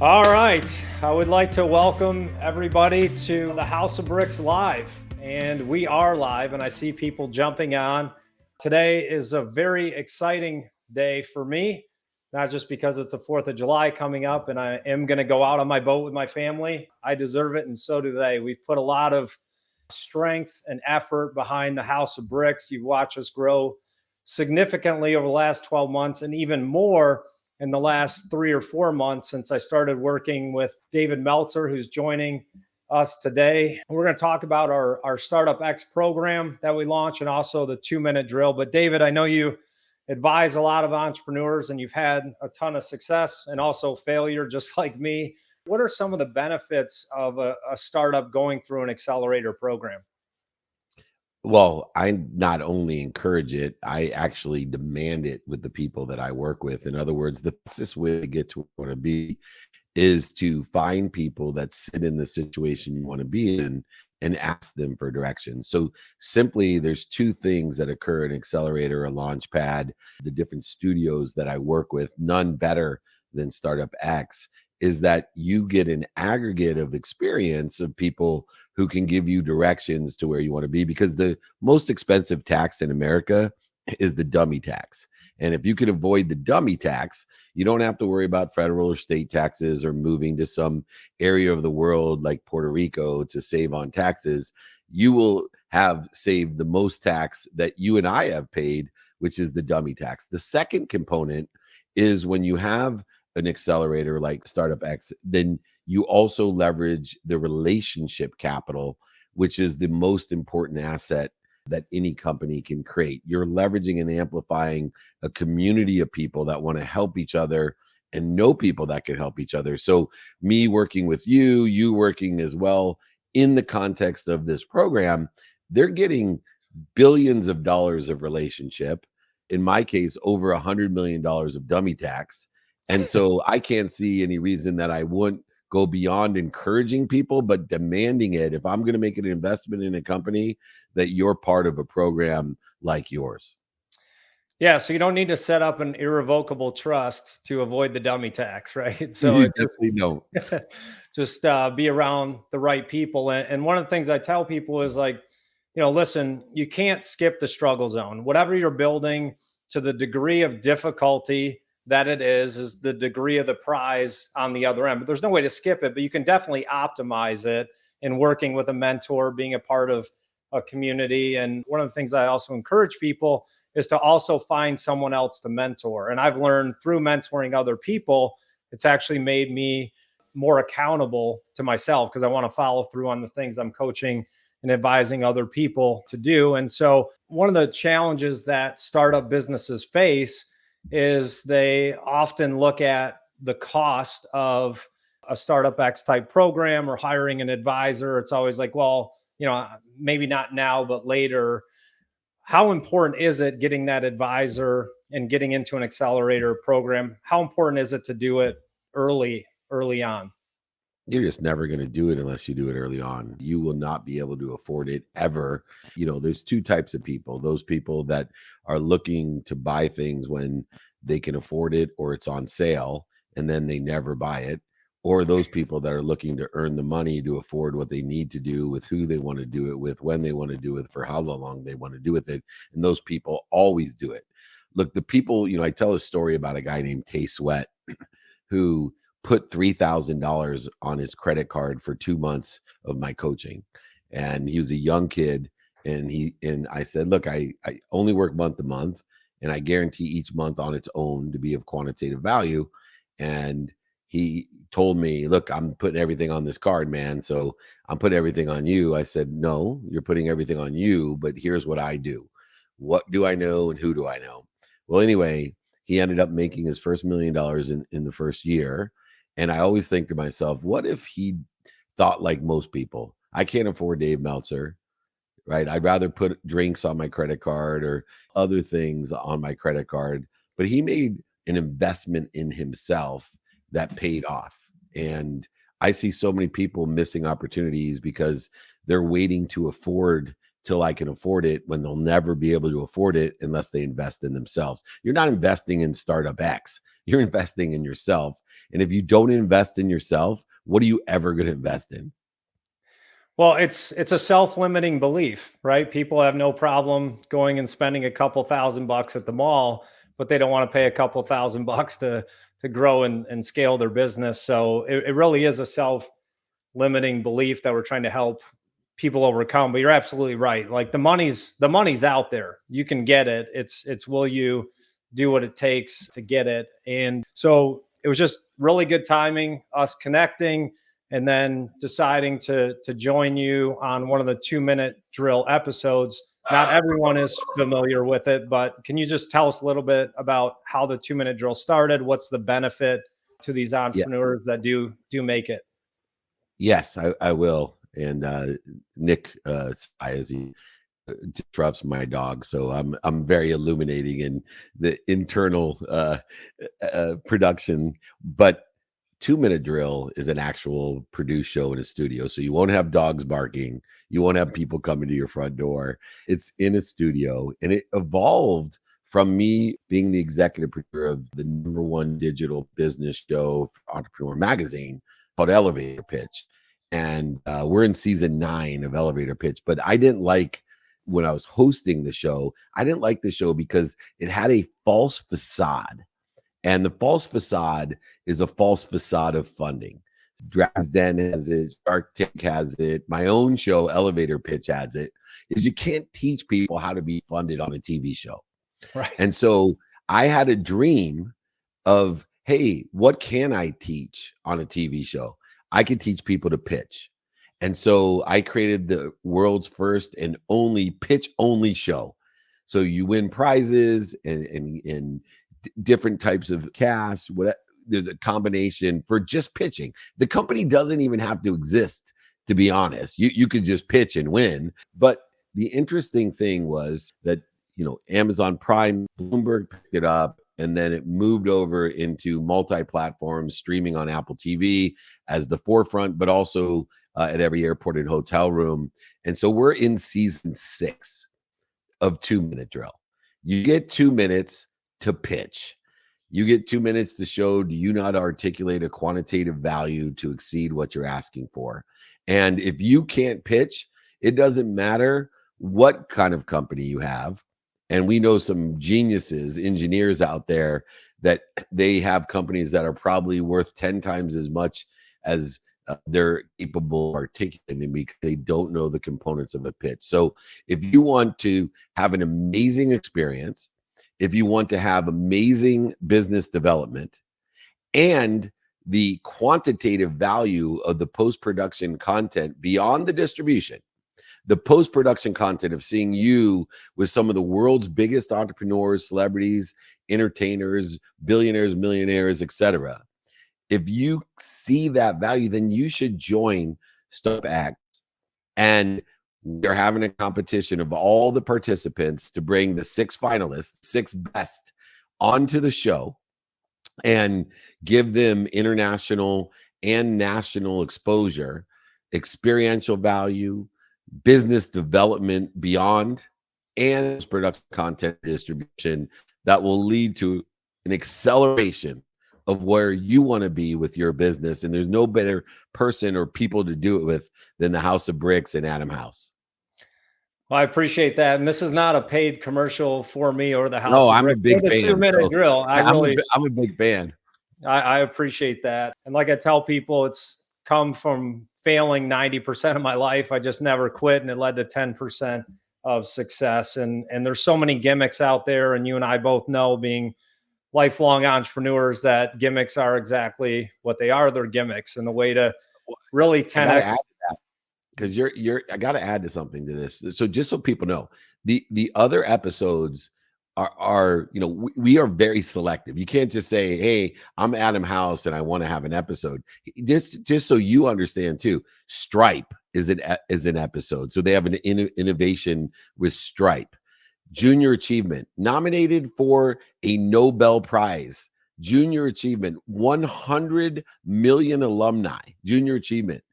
All right. I would like to welcome everybody to the House of Bricks Live. And we are live, and I see people jumping on. Today is a very exciting day for me, not just because it's the 4th of July coming up and I am going to go out on my boat with my family. I deserve it, and so do they. We've put a lot of strength and effort behind the House of Bricks. You've watched us grow significantly over the last 12 months and even more in the last 3 or 4 months since I started working with David Meltzer, who's joining us today. We're going to talk about our StartupX program that we launched and also the 2-minute drill. But David, I know you advise a lot of entrepreneurs and you've had a ton of success and also failure, just like me. What are some of the benefits of a startup going through an accelerator program? Well, I not only encourage it, I actually demand it with the people that I work with. In other words, the fastest way to get to where you want to be is to find people that sit in the situation you want to be in and ask them for direction. So simply, there's two things that occur in Accelerator or Launchpad, the different studios that I work with, none better than StartupX, is that you get an aggregate of experience of people who can give you directions to where you want to be, because the most expensive tax in America is the dummy tax. And if you can avoid the dummy tax, you don't have to worry about federal or state taxes or moving to some area of the world like Puerto Rico to save on taxes. You will have saved the most tax that you and I have paid, which is the dummy tax. The second component is when you have an accelerator like StartupX, then you also leverage the relationship capital, which is the most important asset that any company can create. You're leveraging and amplifying a community of people that want to help each other and know people that can help each other. So me working with you, you working as well in the context of this program, they're getting billions of dollars of relationship. In my case, over $100 million of dummy tax. And so I can't see any reason that I wouldn't go beyond encouraging people, but demanding it. If I'm going to make an investment in a company, that you're part of a program like yours. Yeah, so you don't need to set up an irrevocable trust to avoid the dummy tax, right? So You it definitely don't. just be around the right people. And one of the things I tell people is like, listen, you can't skip the struggle zone. Whatever you're building, to the degree of difficulty that it is the degree of the prize on the other end. But there's no way to skip it, but you can definitely optimize it in working with a mentor, being a part of a community. And one of the things I also encourage people is to also find someone else to mentor. And I've learned through mentoring other people, it's actually made me more accountable to myself because I want to follow through on the things I'm coaching and advising other people to do. And so one of the challenges that startup businesses face is they often look at the cost of a StartupX type program or hiring an advisor. It's always like, well, maybe not now, but later. How important is it getting that advisor and getting into an accelerator program? How important is it to do it early on? You're just never going to do it unless you do it early on. You will not be able to afford it ever. There's two types of people: those people that are looking to buy things when they can afford it or it's on sale, and then they never buy it, or those people that are looking to earn the money to afford what they need to do with who they want to do it with, when they want to do it, for how long they want to do with it. And those people always do it. Look, the people, I tell a story about a guy named Tay Sweat who put $3,000 on his credit card for 2 months of my coaching. And he was a young kid. And I said, look, I only work month to month, and I guarantee each month on its own to be of quantitative value. And he told me, look, I'm putting everything on this card, man. So I'm putting everything on you. I said, no, you're putting everything on you, but here's what I do. What do I know and who do I know? Well, anyway, he ended up making his first $1 million in the first year. And I always think to myself, what if he thought like most people? I can't afford Dave Meltzer, right? I'd rather put drinks on my credit card or other things on my credit card. But he made an investment in himself that paid off. And I see so many people missing opportunities because they're waiting to afford till I can afford it, when they'll never be able to afford it unless they invest in themselves. You're not investing in StartupX. you're investing in yourself. And if you don't invest in yourself, what are you ever going to invest in? Well, it's a self-limiting belief, right? People have no problem going and spending a couple $1,000 at the mall, but they don't want to pay a couple $1,000 to grow and scale their business. So it really is a self-limiting belief that we're trying to help people overcome. But you're absolutely right. Like the money's out there. You can get it. It's will you do what it takes to get it? And so it was just really good timing, us connecting and then deciding to join you on one of the 2-minute drill episodes. Not everyone is familiar with it, but can you just tell us a little bit about how the 2-minute drill started? What's the benefit to these Yeah. entrepreneurs that do make it? Yes, I will. And Nick, as he disrupts my dog, so I'm very illuminating in the internal production. But 2-minute drill is an actual produced show in a studio, so you won't have dogs barking, you won't have people coming to your front door. It's in a studio, and it evolved from me being the executive producer of the #1 digital business show for Entrepreneur Magazine called Elevator Pitch. And we're in season 9 of Elevator Pitch. But I didn't like, when I was hosting the show, I didn't like the show because it had a false facade. And the false facade is a false facade of funding. Dragon's Den has it, Shark Tank has it, my own show, Elevator Pitch, has it. Is you can't teach people how to be funded on a TV show. Right. And so I had a dream of, hey, what can I teach on a TV show? I could teach people to pitch. And so I created the world's first and only pitch only show. So you win prizes and different types of cash. There's a combination for just pitching. The company doesn't even have to exist, to be honest. You could just pitch and win. But the interesting thing was that, Amazon Prime, Bloomberg picked it up, and then it moved over into multi-platform streaming on Apple TV as the forefront, but also at every airport and hotel room. And so we're in season 6 of 2-minute drill. You get 2 minutes to pitch. You get 2 minutes to show, do you not articulate a quantitative value to exceed what you're asking for? And if you can't pitch, it doesn't matter what kind of company you have. And we know some geniuses, engineers out there that they have companies that are probably worth 10 times as much as they're capable of articulating because they don't know the components of a pitch. So if you want to have an amazing experience, if you want to have amazing business development and the quantitative value of the post-production content beyond the distribution, the post-production content of seeing you with some of the world's biggest entrepreneurs, celebrities, entertainers, billionaires, millionaires, etc. If you see that value, then you should join StartupX. And we're having a competition of all the participants to bring the 6 finalists, 6 best, onto the show and give them international and national exposure, experiential value, business development beyond, and production content distribution that will lead to an acceleration of where you want to be with your business. And there's no better person or people to do it with than the House of Bricks and Adam House. Well, I appreciate that. And this is not a paid commercial for me or the House No, of I'm a Brick or big the fan. 2-minute So drill. I'm a big fan. I appreciate that. And like I tell people, it's come from failing 90% of my life. I just never quit, and it led to 10% of success. And there's so many gimmicks out there. And you and I both know, being lifelong entrepreneurs, that gimmicks are exactly what they are. They're gimmicks. And the way to really I gotta 10x. add to that because I gotta add to something to this. So just so people know, the other episodes are we are very selective. You can't just say, hey, I'm Adam House and I want to have an episode. Just so you understand too, Stripe is an episode. So they have an innovation with Stripe. Junior Achievement, nominated for a Nobel Prize. Junior Achievement, 100 million alumni. Junior Achievement.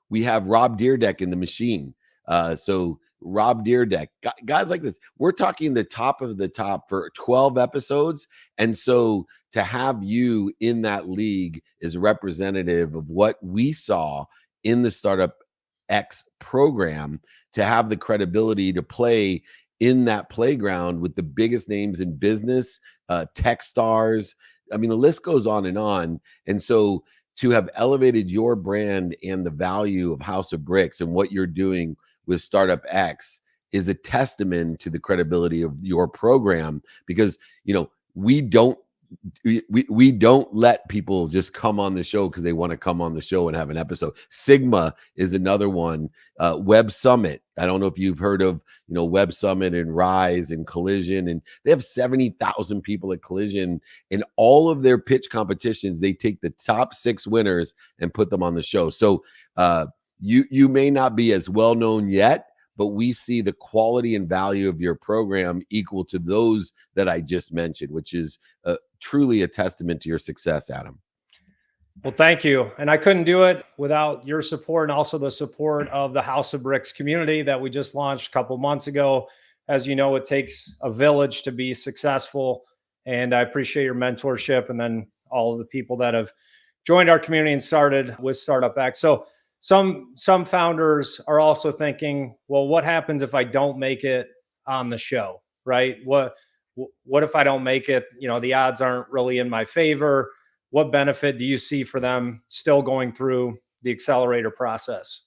We have Rob Deerdeck in The Machine. So Rob Deerdeck, guys like this. We're talking the top of the top for 12 episodes. And so to have you in that league is representative of what we saw in the Startup X program, to have the credibility to play in that playground with the biggest names in business, tech stars. I mean, the list goes on and on. And so to have elevated your brand and the value of House of Bricks and what you're doing with Startup X is a testament to the credibility of your program, because, you know, we don't let people just come on the show because they want to come on the show and have an episode. Sigma is another one. Web Summit. I don't know if you've heard of, you know, Web Summit and Rise and Collision, and they have 70,000 people at Collision. In all of their pitch competitions, they take the top 6 winners and put them on the show. So you may not be as well known yet, but we see the quality and value of your program equal to those that I just mentioned, which is truly a testament to your success, Adam. Well, thank you. And I couldn't do it without your support and also the support of the House of Bricks community that we just launched a couple months ago. As you know, it takes a village to be successful. And I appreciate your mentorship, and then all of the people that have joined our community and started with StartupX. So some founders are also thinking, well, what happens if I don't make it on the show, right? What if I don't make it? You know, the odds aren't really in my favor. What benefit do you see for them still going through the accelerator process?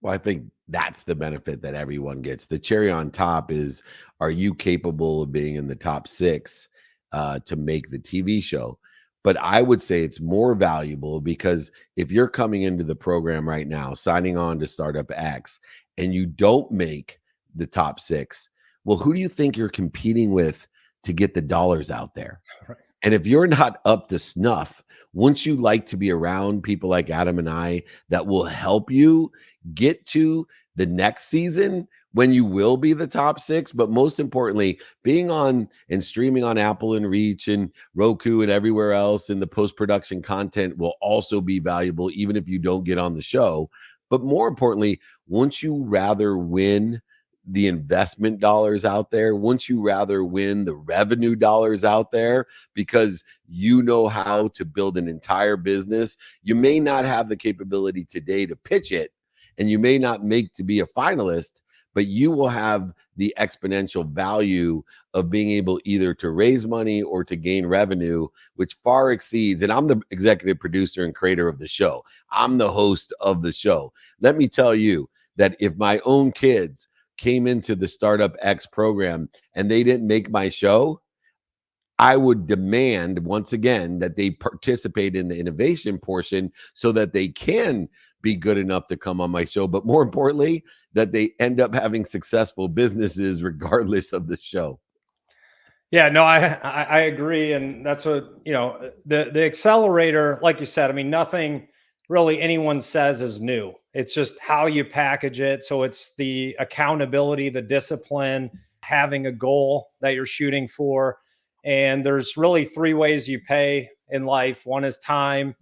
Well, I think that's the benefit that everyone gets. The cherry on top is, are you capable of being in the top 6 to make the TV show? But I would say it's more valuable because if you're coming into the program right now, signing on to Startup X, and you don't make the top 6, well, who do you think you're competing with to get the dollars out there? Right. And if you're not up to snuff, wouldn't you like to be around people like Adam and I that will help you get to the next season when you will be the top 6? But most importantly, being on and streaming on Apple and Reach and Roku and everywhere else in the post-production content will also be valuable, even if you don't get on the show. But more importantly, wouldn't you rather win the investment dollars out there? Wouldn't you rather win the revenue dollars out there, because you know how to build an entire business? You may not have the capability today to pitch it, and you may not make to be a finalist, but you will have the exponential value of being able either to raise money or to gain revenue, which far exceeds. And I'm the executive producer and creator of the show. I'm the host of the show. Let me tell you that if my own kids came into the Startup X program and they didn't make my show, I would demand once again that they participate in the innovation portion so that they can be good enough to come on my show. But more importantly, that they end up having successful businesses regardless of the show. Yeah, no, I agree. And that's what, you know, the accelerator, like you said, I mean, nothing really anyone says is new. It's just how you package it. So it's the accountability, the discipline, having a goal that you're shooting for. And there's really 3 ways you pay in life. One is time,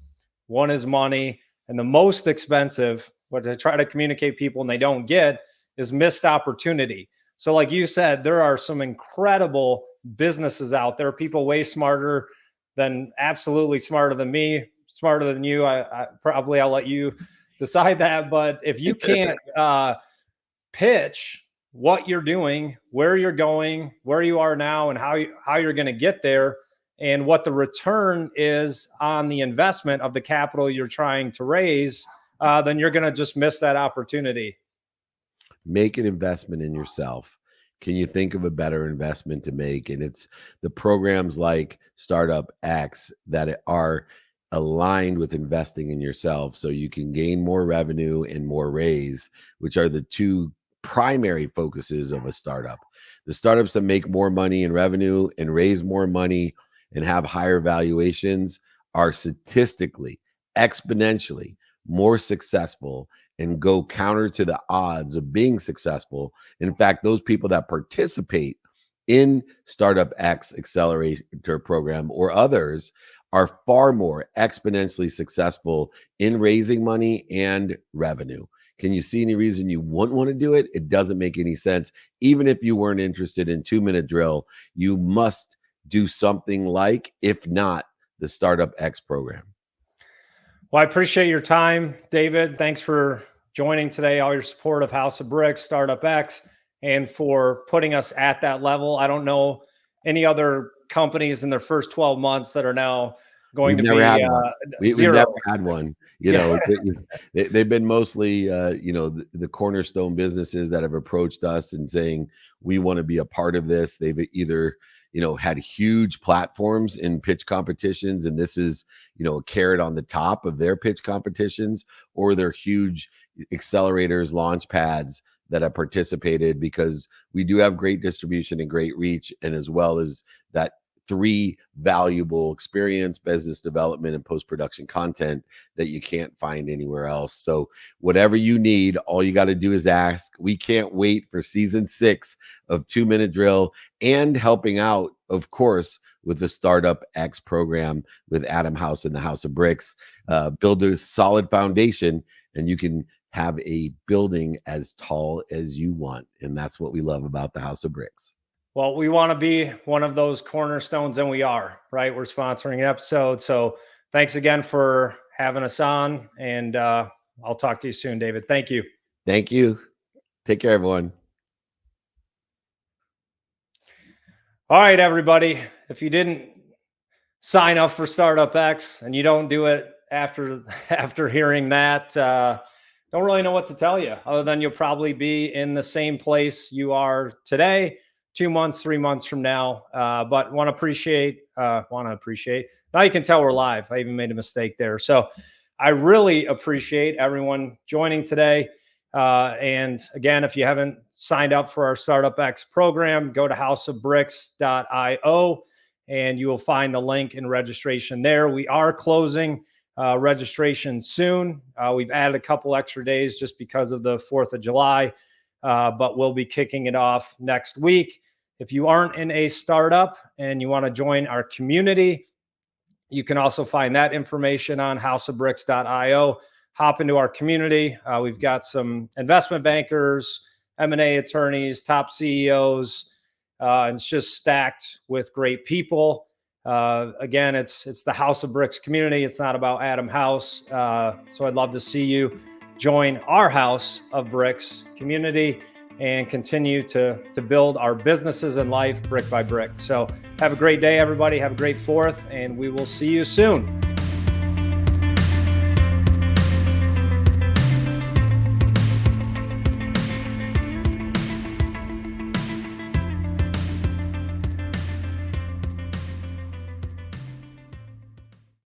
one is money, and the most expensive, what I try to communicate people and they don't get, is missed opportunity. So like you said, there are some incredible businesses out there, people way smarter than, absolutely smarter than me, smarter than you. I'll let you decide that. But if you can't pitch what you're doing, where you're going, where you are now, and how you're going to get there, and what the return is on the investment of the capital you're trying to raise, then you're going to just miss that opportunity. Make an investment in yourself. Can you think of a better investment to make? And it's the programs like Startup X that are aligned with investing in yourself so you can gain more revenue and more raise, which are the 2 primary focuses of a startup. The startups that make more money in revenue and raise more money and have higher valuations are statistically, exponentially more successful and go counter to the odds of being successful. In fact, those people that participate in Startup X Accelerator program or others are far more exponentially successful in raising money and revenue. Can you see any reason you wouldn't want to do it? It doesn't make any sense. Even if you weren't interested in 2-minute drill, you must do something like, if not, the StartupX program. Well, I appreciate your time, David. Thanks for joining today, all your support of House of Bricks, StartupX, and for putting us at that level. I don't know any other companies in their first 12 months that are now going We've to never be had one. We've zero. never had one. You Yeah. know, they've been mostly, the cornerstone businesses that have approached us and saying, we want to be a part of this. They've either, had huge platforms in pitch competitions, and this is, a carrot on the top of their pitch competitions, or they're huge accelerators, launch pads that have participated, because we do have great distribution and great reach, and as well as that 3 valuable experience, business development, and post-production content that you can't find anywhere else. So whatever you need, all you got to do is ask. We can't wait for season 6 of 2-minute drill, and helping out, of course, with the StartupX program with Adam House and the House of Bricks. Build a solid foundation, and you can have a building as tall as you want. And that's what we love about the House of Bricks. Well, we want to be one of those cornerstones, and we are, right? We're sponsoring an episode. So thanks again for having us on, and I'll talk to you soon, David. Thank you. Thank you. Take care, everyone. All right, everybody. If you didn't sign up for StartupX and you don't do it after hearing that, don't really know what to tell you, other than you'll probably be in the same place you are today, 2 months, 3 months from now. But want to appreciate. Now you can tell we're live. I even made a mistake there. So I really appreciate everyone joining today. And again, if you haven't signed up for our StartupX program, go to houseofbricks.io and you will find the link in registration there. We are closing registration soon. We've added a couple extra days just because of the 4th of July, but we'll be kicking it off next week. If you aren't in a startup and you want to join our community, you can also find that information on houseofbricks.io. Hop into our community. We've got some investment bankers, M&A attorneys, top CEOs, and it's just stacked with great people. Again, it's the House of Bricks community. It's not about Adam House. So I'd love to see you join our House of Bricks community and continue to build our businesses and life brick by brick. So have a great day, everybody. Have a great 4th, and we will see you soon.